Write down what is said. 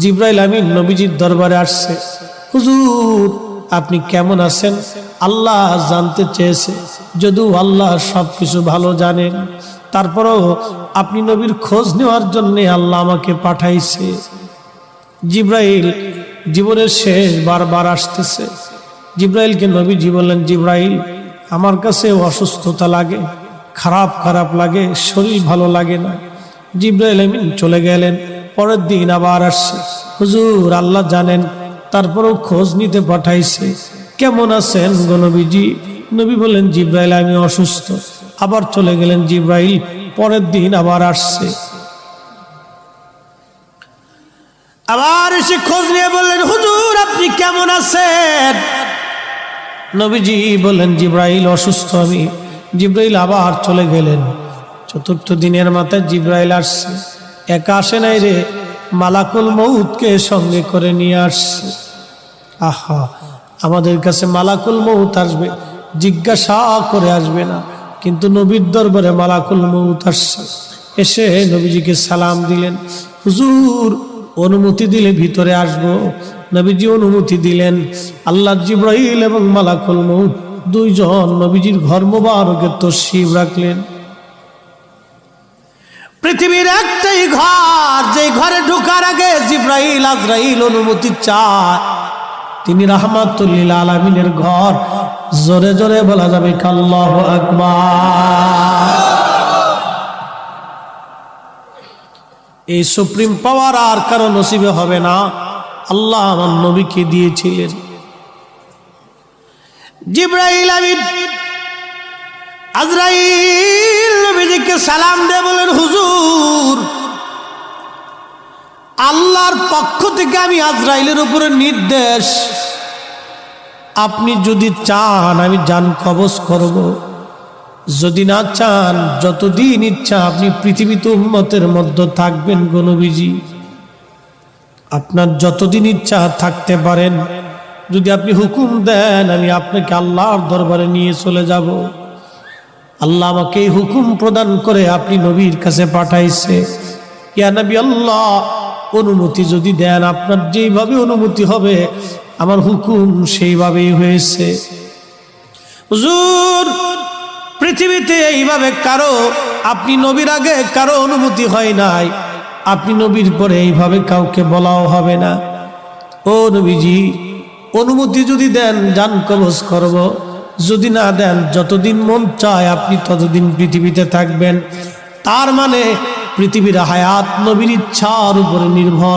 জিবরাইল আমিন নবীজির দরবারে আসছে। হুজুর আপনি কেমন আছেন? আল্লাহ জানতে চেয়েছে, যদিও আল্লাহ সবকিছু ভালো জানেন, তারপরেও আপনি নবীর খোঁজ নেওয়ার জন্য আল্লাহ আমাকে পাঠাইছে। জিবরাইল জীবনের শেষ বারবার আসতেছে। জিবরাইলকে নবীজি বললেন, জিবরাইল আমার কাছে অসুস্থতা লাগে, খারাপ খারাপ লাগে, শরীর ভালো লাগে না। জিবরাইল আমিন চলে গেলেন। পরের দিন আবার আসছে। হুজুর আল্লাহ জানেন, তারপরেও খোঁজ নিতে পাঠাইছে, কেমন আছেন গো নবীজি? নবী বললেন, জিবরাইল আমি অসুস্থ। আবার চলে গেলেন জিবরাইল। পরের দিন আবার আসছে। আবার এসে খোঁজ নিয়ে বললেন, হুজুর আপনি কেমন আছেন? নবীজি বললেন, জিবরাইল অসুস্থ আমি। জিবরাইল আবার চলে গেলেন। চতুর্থ দিনের মাথায় জিবরাইল আসছে। একা আসে নাই রে, মালাকুল মউতকে সঙ্গে করে নিয়ে আসছে। আহা, আমাদের কাছে মালাকুল মউত আসবে, জিজ্ঞাসা করে আসবে না, কিন্তু নবীর দরবারে মালাকুল মউত আসছে। এসে নবীজিকে সালাম দিলেন। হুজুর অনুমতি দিলে ভিতরে আসব। নবীজি অনুমতি দিলেন। আল্লাহ জিবরাইল এবং মালাকুল মউত দুইজন নবীজির ঘর মোবারকে তশরিফ রাখলেন। পৃথিবীর একটাই ঘর, যে ঘরে ঢোকার আগে জিবরাইল আজরাইল অনুমতি চায়, তিনি রাহমাতুল লিল আলামিনের ঘর। জোরে জোরে বলা যাবে আল্লাহু আকবার। এই সুপ্রিম পাওয়ার আর কারো নসিবে হবে না, আল্লাহ আমার নবীকে দিয়েছিলেন। জিবরাইল আমিন আজরাইল নবীজিকে সালাম দিয়ে বলেন, হুজুর আল্লাহর পক্ষ থেকে আমি আজরাইলের উপরে নির্দেশ, আপনি যদি চান আমি জান কবজ করব, যদি না চান যতদিন ইচ্ছা আপনি পৃথিবীতে উম্মতের মধ্যে থাকবেন গো নবীজি। আপনার যতদিন ইচ্ছা থাকতে পারেন, যদি আপনি হুকুম দেন আমি আপনাকে আল্লাহর দরবারে নিয়ে চলে যাব। আল্লাহ আমাকে এই হুকুম প্রদান করে আপনি নবীর কাছে পাঠাইছে। ইয়া নবী আল্লাহ, অনুমতি যদি দেন, আপনার যেইভাবে অনুমতি হবে আমার হুকুম সেইভাবেই হয়েছে। হুজুর পৃথিবীতে এইভাবে কারো, আপনি নবীর আগে কারো অনুমতি হয় নাই, আপনি নবীর পরে এইভাবে কাউকে বলাও হবে না। ও নবীজি অনুমতি যদি দেন জান কবজ করব, যদি না দেন যতদিন মন চায় আপনি ততদিন পৃথিবীতে থাকবেন। তার মানে পৃথিবীর হায়াত নবীর ইচ্ছার উপরে নির্ভর।